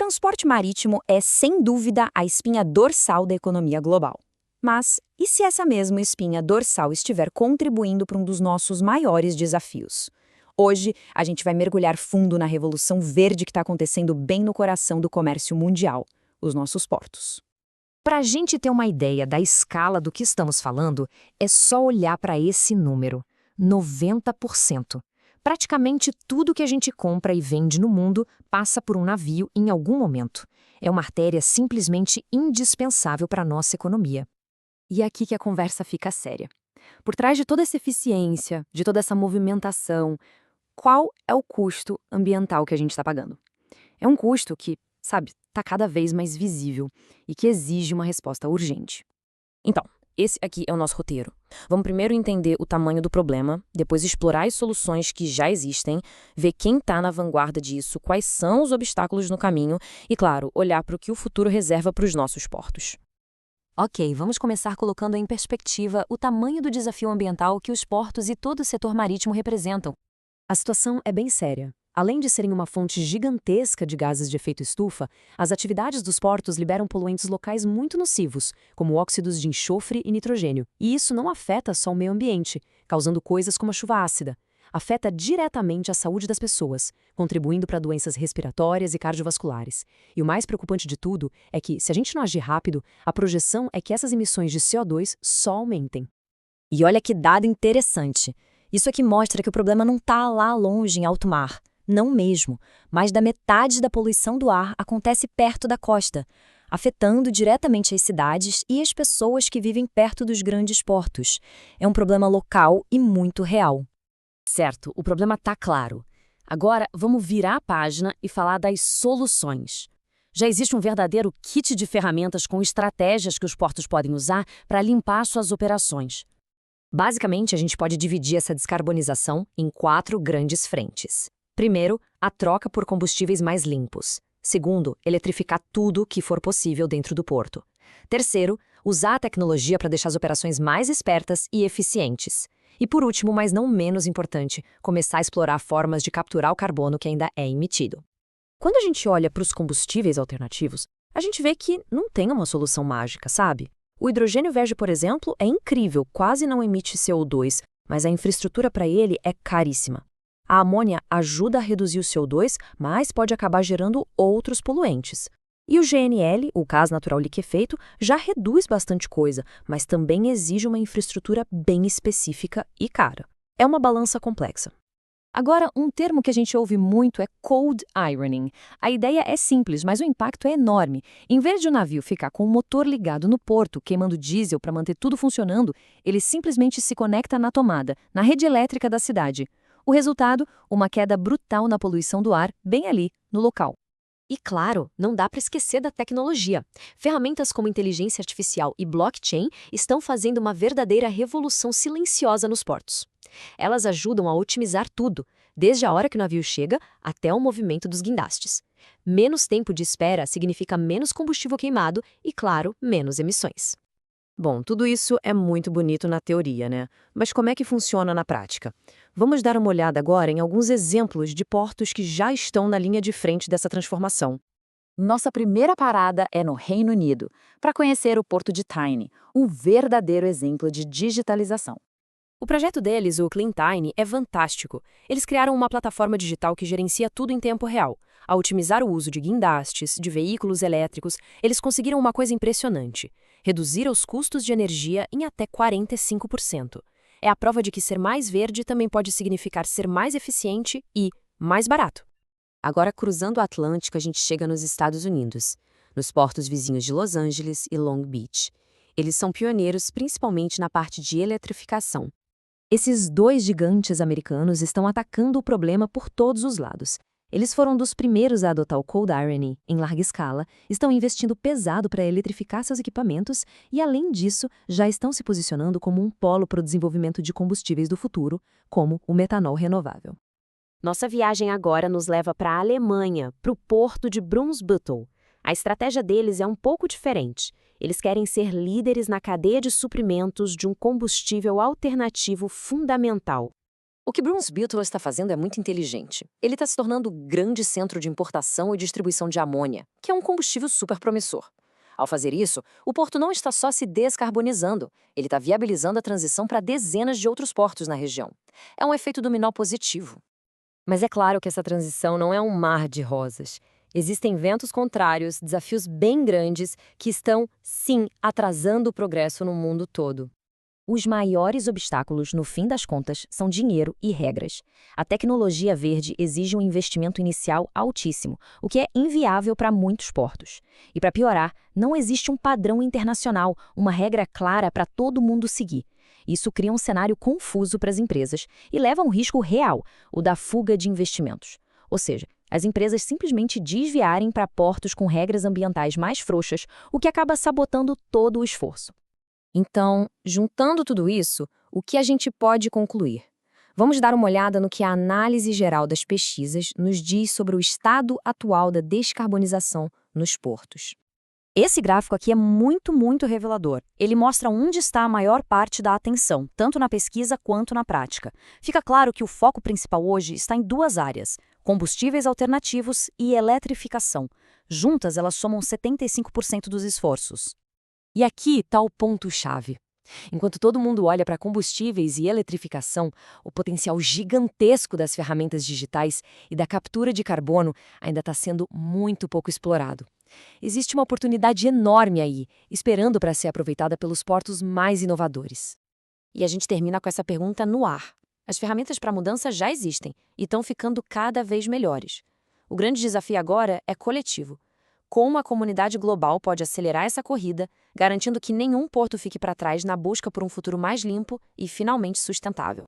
transporte marítimo é, sem dúvida, a espinha dorsal da economia global. Mas e se essa mesma espinha dorsal estiver contribuindo para um dos nossos maiores desafios? Hoje, a gente vai mergulhar fundo na revolução verde que está acontecendo bem no coração do comércio mundial, os nossos portos. Para a gente ter uma ideia da escala do que estamos falando, é só olhar para esse número: 90%. Praticamente tudo que a gente compra e vende no mundo passa por um navio em algum momento. É uma artéria simplesmente indispensável para a nossa economia. E é aqui que a conversa fica séria. Por trás de toda essa eficiência, de toda essa movimentação, qual é o custo ambiental que a gente está pagando? É um custo que, sabe, está cada vez mais visível e que exige uma resposta urgente. Então, esse aqui é o nosso roteiro. Vamos primeiro entender o tamanho do problema, depois explorar as soluções que já existem, ver quem está na vanguarda disso, quais são os obstáculos no caminho e, claro, olhar para o que o futuro reserva para os nossos portos. Ok, vamos começar colocando em perspectiva o tamanho do desafio ambiental que os portos e todo o setor marítimo representam. A situação é bem séria. Além de serem uma fonte gigantesca de gases de efeito estufa, as atividades dos portos liberam poluentes locais muito nocivos, como óxidos de enxofre e nitrogênio. E isso não afeta só o meio ambiente, causando coisas como a chuva ácida. Afeta diretamente a saúde das pessoas, contribuindo para doenças respiratórias e cardiovasculares. E o mais preocupante de tudo é que, se a gente não agir rápido, a projeção é que essas emissões de CO2 só aumentem. E olha que dado interessante. Isso aqui mostra que o problema não está lá longe em alto mar. Não mesmo. Mais da metade da poluição do ar acontece perto da costa, afetando diretamente as cidades e as pessoas que vivem perto dos grandes portos. É um problema local e muito real. Certo, o problema está claro. Agora, vamos virar a página e falar das soluções. Já existe um verdadeiro kit de ferramentas com estratégias que os portos podem usar para limpar suas operações. Basicamente, a gente pode dividir essa descarbonização em 4 grandes frentes. Primeiro, a troca por combustíveis mais limpos. Segundo, eletrificar tudo que for possível dentro do porto. Terceiro, usar a tecnologia para deixar as operações mais espertas e eficientes. E por último, mas não menos importante, começar a explorar formas de capturar o carbono que ainda é emitido. Quando a gente olha para os combustíveis alternativos, a gente vê que não tem uma solução mágica, sabe? O hidrogênio verde, por exemplo, é incrível, quase não emite CO2, mas a infraestrutura para ele é caríssima. A amônia ajuda a reduzir o CO2, mas pode acabar gerando outros poluentes. E o GNL, o gás natural liquefeito, já reduz bastante coisa, mas também exige uma infraestrutura bem específica e cara. É uma balança complexa. Agora, um termo que a gente ouve muito é cold ironing. A ideia é simples, mas o impacto é enorme. Em vez de o navio ficar com o motor ligado no porto, queimando diesel para manter tudo funcionando, ele simplesmente se conecta na tomada, na rede elétrica da cidade. O resultado, uma queda brutal na poluição do ar, bem ali, no local. E claro, não dá para esquecer da tecnologia. Ferramentas como inteligência artificial e blockchain estão fazendo uma verdadeira revolução silenciosa nos portos. Elas ajudam a otimizar tudo, desde a hora que o navio chega até o movimento dos guindastes. Menos tempo de espera significa menos combustível queimado e, claro, menos emissões. Bom, tudo isso é muito bonito na teoria, né? Mas como é que funciona na prática? Vamos dar uma olhada agora em alguns exemplos de portos que já estão na linha de frente dessa transformação. Nossa primeira parada é no Reino Unido, para conhecer o Porto de Tyne, um verdadeiro exemplo de digitalização. O projeto deles, o Clean Tyne, é fantástico. Eles criaram uma plataforma digital que gerencia tudo em tempo real. Ao otimizar o uso de guindastes, de veículos elétricos, eles conseguiram uma coisa impressionante: reduzir os custos de energia em até 45%. É a prova de que ser mais verde também pode significar ser mais eficiente e mais barato. Agora, cruzando o Atlântico, a gente chega nos Estados Unidos, nos portos vizinhos de Los Angeles e Long Beach. Eles são pioneiros principalmente na parte de eletrificação. Esses 2 gigantes americanos estão atacando o problema por todos os lados. Eles foram dos primeiros a adotar o cold ironing em larga escala, estão investindo pesado para eletrificar seus equipamentos e, além disso, já estão se posicionando como um polo para o desenvolvimento de combustíveis do futuro, como o metanol renovável. Nossa viagem agora nos leva para a Alemanha, para o porto de Brunsbüttel. A estratégia deles é um pouco diferente. Eles querem ser líderes na cadeia de suprimentos de um combustível alternativo fundamental: O que Brunsbüttel está fazendo é muito inteligente. Ele está se tornando o grande centro de importação e distribuição de amônia, que é um combustível super promissor. Ao fazer isso, o porto não está só se descarbonizando, ele está viabilizando a transição para dezenas de outros portos na região. É um efeito dominó positivo. Mas é claro que essa transição não é um mar de rosas. Existem ventos contrários, desafios bem grandes, que estão, sim, atrasando o progresso no mundo todo. Os maiores obstáculos, no fim das contas, são dinheiro e regras. A tecnologia verde exige um investimento inicial altíssimo, o que é inviável para muitos portos. E para piorar, não existe um padrão internacional, uma regra clara para todo mundo seguir. Isso cria um cenário confuso para as empresas e leva a um risco real, o da fuga de investimentos. Ou seja, as empresas simplesmente desviarem para portos com regras ambientais mais frouxas, o que acaba sabotando todo o esforço. Então, juntando tudo isso, o que a gente pode concluir? Vamos dar uma olhada no que a análise geral das pesquisas nos diz sobre o estado atual da descarbonização nos portos. Esse gráfico aqui é muito revelador. Ele mostra onde está a maior parte da atenção, tanto na pesquisa quanto na prática. Fica claro que o foco principal hoje está em duas áreas: combustíveis alternativos e eletrificação. Juntas, elas somam 75% dos esforços. E aqui está o ponto-chave. Enquanto todo mundo olha para combustíveis e eletrificação, o potencial gigantesco das ferramentas digitais e da captura de carbono ainda está sendo muito pouco explorado. Existe uma oportunidade enorme aí, esperando para ser aproveitada pelos portos mais inovadores. E a gente termina com essa pergunta no ar. As ferramentas para mudança já existem e estão ficando cada vez melhores. O grande desafio agora é coletivo. Como a comunidade global pode acelerar essa corrida, garantindo que nenhum porto fique para trás na busca por um futuro mais limpo e finalmente sustentável.